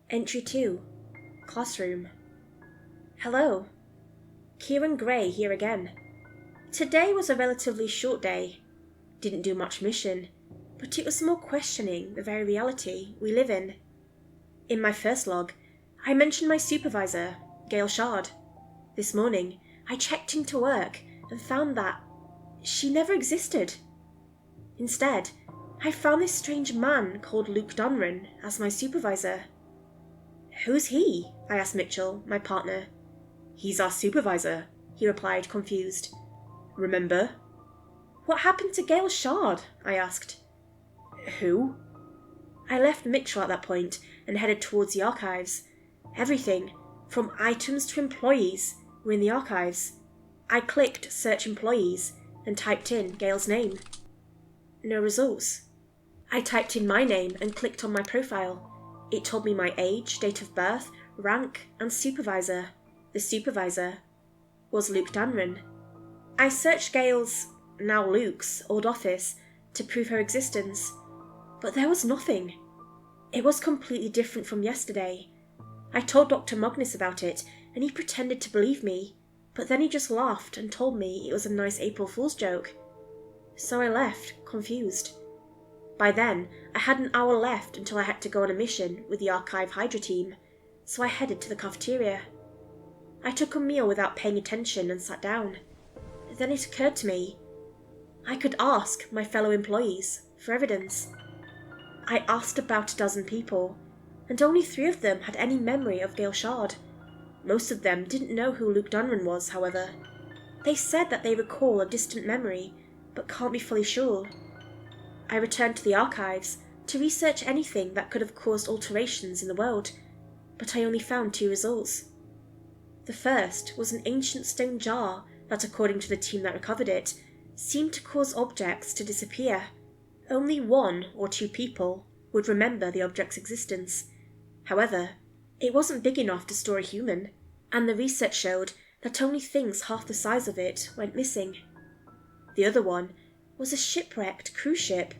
Entry 2. Classroom. Hello. Kyran Grey here again. Today was a relatively short day. Didn't do much mission, but it was more questioning the very reality we live in. In my first log, I mentioned my supervisor, Gail Shard. This morning, I checked into work and found that she never existed. Instead, I found this strange man called Luke Dunran as my supervisor. Who's he? I asked Mitchell, my partner. He's our supervisor, he replied, confused. Remember? What happened to Gail Shard? I asked. Who? I left Mitchell at that point and headed towards the archives. Everything, from items to employees, were in the archives. I clicked Search Employees and typed in Gail's name. No results. I typed in my name and clicked on my profile. It told me my age, date of birth, rank, and supervisor. The supervisor was Luke Dunran. I searched Gail's, now Luke's, old office to prove her existence, but there was nothing. It was completely different from yesterday. I told Dr. Magnus about it, and he pretended to believe me, but then he just laughed and told me it was a nice April Fool's joke. So I left, confused. By then, I had an hour left until I had to go on a mission with the Archive Hydra team, so I headed to the cafeteria. I took a meal without paying attention and sat down. Then it occurred to me, I could ask my fellow employees for evidence. I asked about a dozen people, and only 3 of them had any memory of Gail Shard. Most of them didn't know who Luke Dunran was, however. They said that they recall a distant memory, but can't be fully sure. I returned to the archives to research anything that could have caused alterations in the world, but I only found 2 results. The first was an ancient stone jar that, according to the team that recovered it, seemed to cause objects to disappear. Only 1 or 2 people would remember the object's existence. However, it wasn't big enough to store a human, and the research showed that only things half the size of it went missing. The other one was a shipwrecked cruise ship.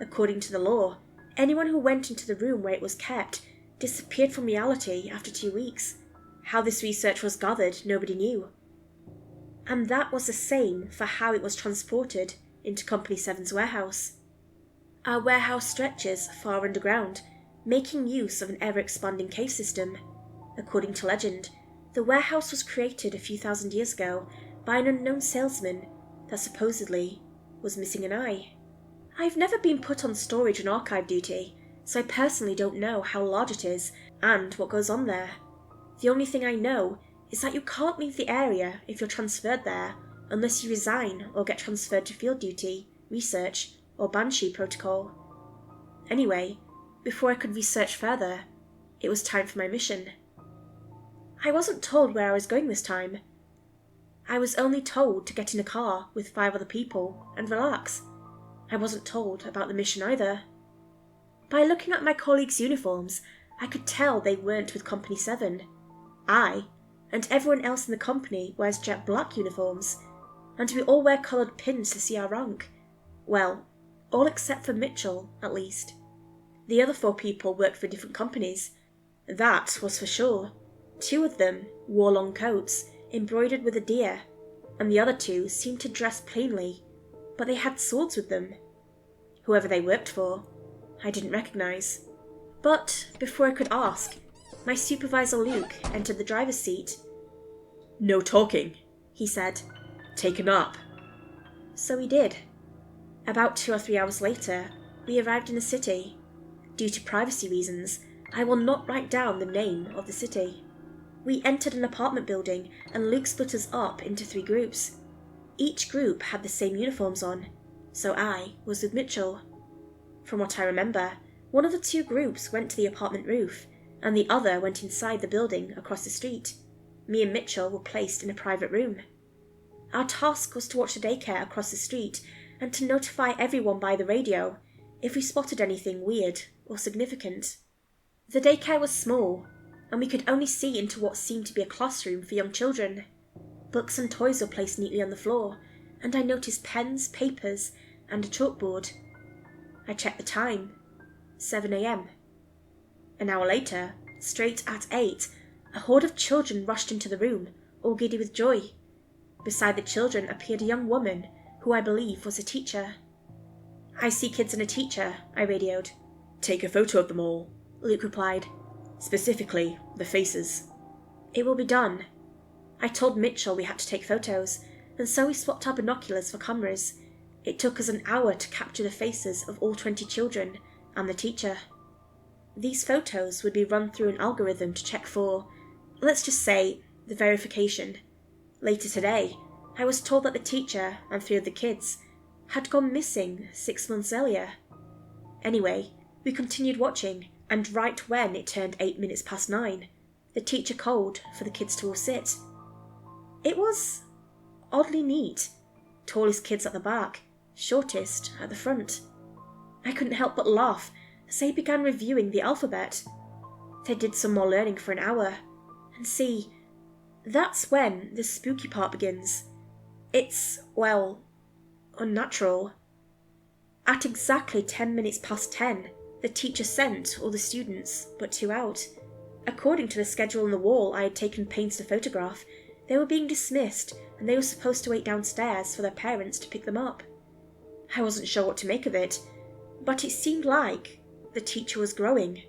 According to the law, anyone who went into the room where it was kept disappeared from reality after 2 weeks. How this research was gathered, nobody knew. And that was the same for how it was transported into Company 7's warehouse. Our warehouse stretches far underground, making use of an ever-expanding cave system. According to legend, the warehouse was created a few thousand years ago by an unknown salesman that supposedly was missing an eye. I've never been put on storage and archive duty, so I personally don't know how large it is and what goes on there. The only thing I know is that you can't leave the area if you're transferred there unless you resign or get transferred to field duty, research, or Banshee protocol. Anyway, before I could research further, it was time for my mission. I wasn't told where I was going this time. I was only told to get in a car with 5 other people and relax. I wasn't told about the mission either. By looking at my colleagues' uniforms, I could tell they weren't with Company 7. I, and everyone else in the company, wears jet black uniforms, and we all wear coloured pins to see our rank. Well, all except for Mitchell, at least. The other 4 people worked for different companies. That was for sure. 2 of them wore long coats, embroidered with a deer, and the other 2 seemed to dress plainly, but they had swords with them. Whoever they worked for, I didn't recognise. But before I could ask, my supervisor Luke entered the driver's seat. No talking, he said. Take a nap. So he did. About 2 or 3 hours later, we arrived in the city. Due to privacy reasons, I will not write down the name of the city. We entered an apartment building and Luke split us up into 3 groups. Each group had the same uniforms on, so I was with Mitchell. From what I remember, one of the 2 groups went to the apartment roof, and the other went inside the building across the street. Me and Mitchell were placed in a private room. Our task was to watch the daycare across the street and to notify everyone by the radio if we spotted anything weird or significant. The daycare was small, and we could only see into what seemed to be a classroom for young children. Books and toys were placed neatly on the floor, and I noticed pens, papers, and a chalkboard. I checked the time. 7 a.m. An hour later, Straight at 8, a horde of children rushed into the room, all giddy with joy. Beside the children appeared a young woman, who I believe was a teacher. "I see kids and a teacher," I radioed. "Take a photo of them all," Luke replied. "Specifically, the faces." "It will be done." I told Mitchell we had to take photos, and so we swapped our binoculars for cameras. It took us an hour to capture the faces of all 20 children and the teacher. These photos would be run through an algorithm to check for, let's just say, the verification. Later today, I was told that the teacher and 3 of the kids had gone missing 6 months earlier. Anyway, we continued watching, and right when it turned 8 minutes past 9, the teacher called for the kids to all sit. It was oddly neat. Tallest kids at the back, shortest at the front. I couldn't help but laugh as they began reviewing the alphabet. They did some more learning for an hour. And see, that's when the spooky part begins. It's, well, unnatural. At exactly 10 minutes past 10, the teacher sent all the students but 2 out. According to the schedule on the wall I had taken pains to photograph, they were being dismissed and they were supposed to wait downstairs for their parents to pick them up. I wasn't sure what to make of it, but it seemed like the teacher was growing,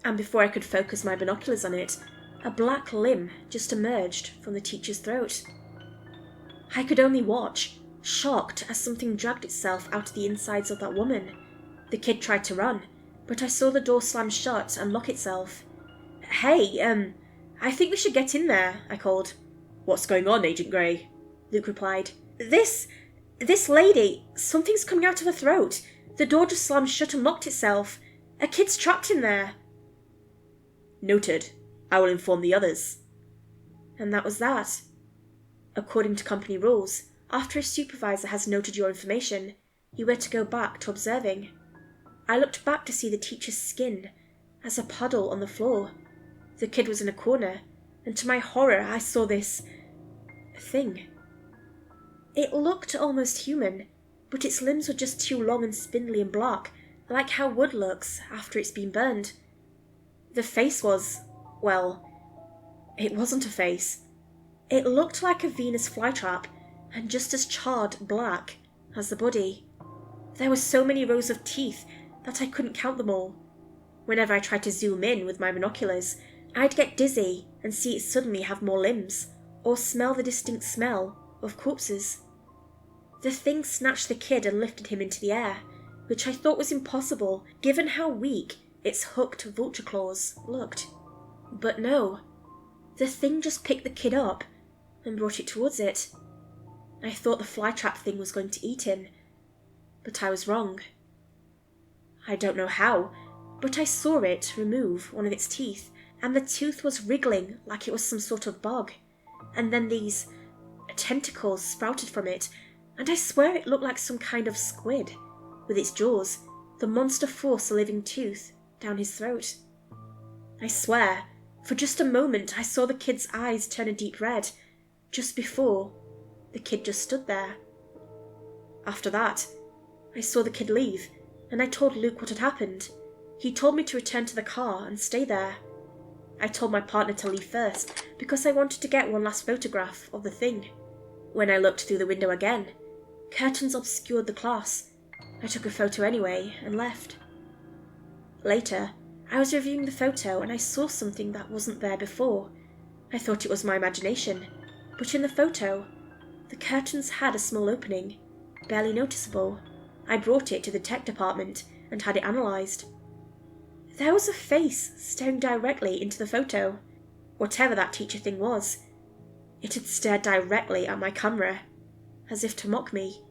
and before I could focus my binoculars on it, a black limb just emerged from the teacher's throat. I could only watch, shocked as something dragged itself out of the insides of that woman. The kid tried to run, but I saw the door slam shut and lock itself. "Hey, I think we should get in there," I called. "What's going on, Agent Grey?" Luke replied. This lady, something's coming out of her throat. The door just slammed shut and locked itself. A kid's trapped in there." "Noted. I will inform the others." And that was that. According to company rules, after a supervisor has noted your information, you were to go back to observing. I looked back to see the teacher's skin as a puddle on the floor. The kid was in a corner, and to my horror I saw this thing. It looked almost human, but its limbs were just too long and spindly and black, like how wood looks after it's been burned. The face was, well, it wasn't a face. It looked like a Venus flytrap, and just as charred black as the body. There were so many rows of teeth that I couldn't count them all. Whenever I tried to zoom in with my binoculars, I'd get dizzy and see it suddenly have more limbs, or smell the distinct smell of corpses. The thing snatched the kid and lifted him into the air, which I thought was impossible given how weak its hooked vulture claws looked. But no, the thing just picked the kid up and brought it towards it. I thought the flytrap thing was going to eat him, but I was wrong. I don't know how, but I saw it remove one of its teeth, and the tooth was wriggling like it was some sort of bug. And then these tentacles sprouted from it, and I swear it looked like some kind of squid. With its jaws, the monster forced a living tooth down his throat. I swear, for just a moment I saw the kid's eyes turn a deep red. Just before, the kid just stood there. After that, I saw the kid leave, and I told Luke what had happened. He told me to return to the car and stay there. I told my partner to leave first, because I wanted to get one last photograph of the thing. When I looked through the window again, curtains obscured the class. I took a photo anyway and left. Later, I was reviewing the photo and I saw something that wasn't there before. I thought it was my imagination, but in the photo, the curtains had a small opening, barely noticeable. I brought it to the tech department and had it analysed. There was a face staring directly into the photo. Whatever that teacher thing was, it had stared directly at my camera, as if to mock me.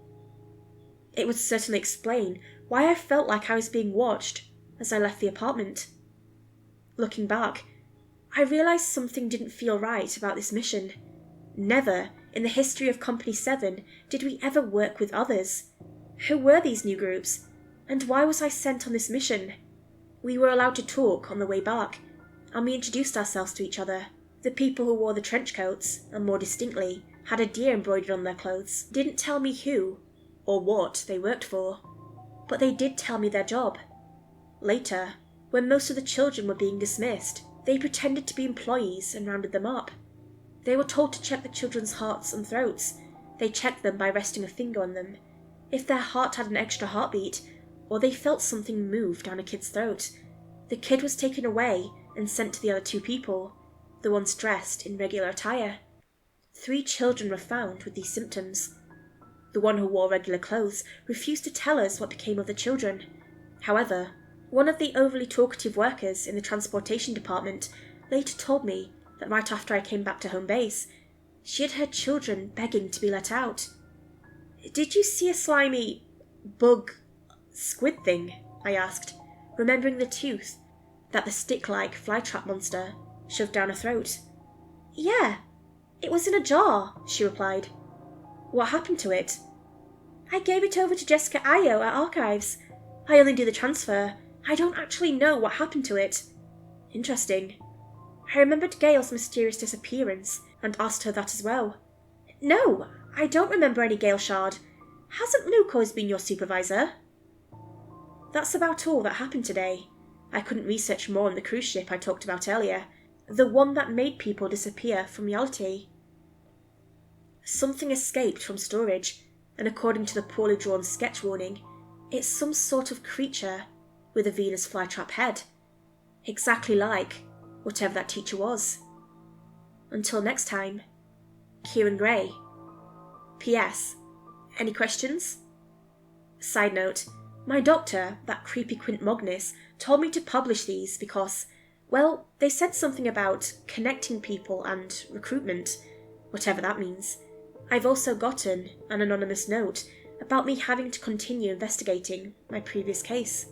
It would certainly explain why I felt like I was being watched as I left the apartment. Looking back, I realised something didn't feel right about this mission. Never in the history of Company 7 did we ever work with others. Who were these new groups, and why was I sent on this mission? We were allowed to talk on the way back, and we introduced ourselves to each other. The people who wore the trench coats, and more distinctly, had a deer embroidered on their clothes, didn't tell me who or what they worked for, but they did tell me their job. Later, when most of the children were being dismissed, They pretended to be employees and rounded them up. They were told to check the children's hearts and throats. They checked them by resting a finger on them. If their heart had an extra heartbeat, or they felt something move down a kid's throat, the kid was taken away and sent to the other 2 people, the ones dressed in regular attire. 3 children were found with these symptoms. The one who wore regular clothes refused to tell us what became of the children. However, one of the overly talkative workers in the transportation department later told me that right after I came back to home base, she had heard children begging to be let out. "Did you see a slimy bug squid thing?" I asked, remembering the tooth that the stick-like flytrap monster shoved down her throat. "Yeah, it was in a jar," she replied. "What happened to it?" "I gave it over to Jessica Io at Archives. I only do the transfer. I don't actually know what happened to it." Interesting. I remembered Gail's mysterious disappearance and asked her that as well. "No, I don't remember any Gail Shard. Hasn't Luke always been your supervisor?" That's about all that happened today. I couldn't research more on the cruise ship I talked about earlier, the one that made people disappear from reality. Something escaped from storage, and according to the poorly drawn sketch warning, it's some sort of creature with a Venus flytrap head. Exactly like whatever that teacher was. Until next time, Kyran Grey. P.S. Any questions? Side note, my doctor, that creepy Quint Mognis, told me to publish these because, well, they said something about connecting people and recruitment, whatever that means. I've also gotten an anonymous note about me having to continue investigating my previous case.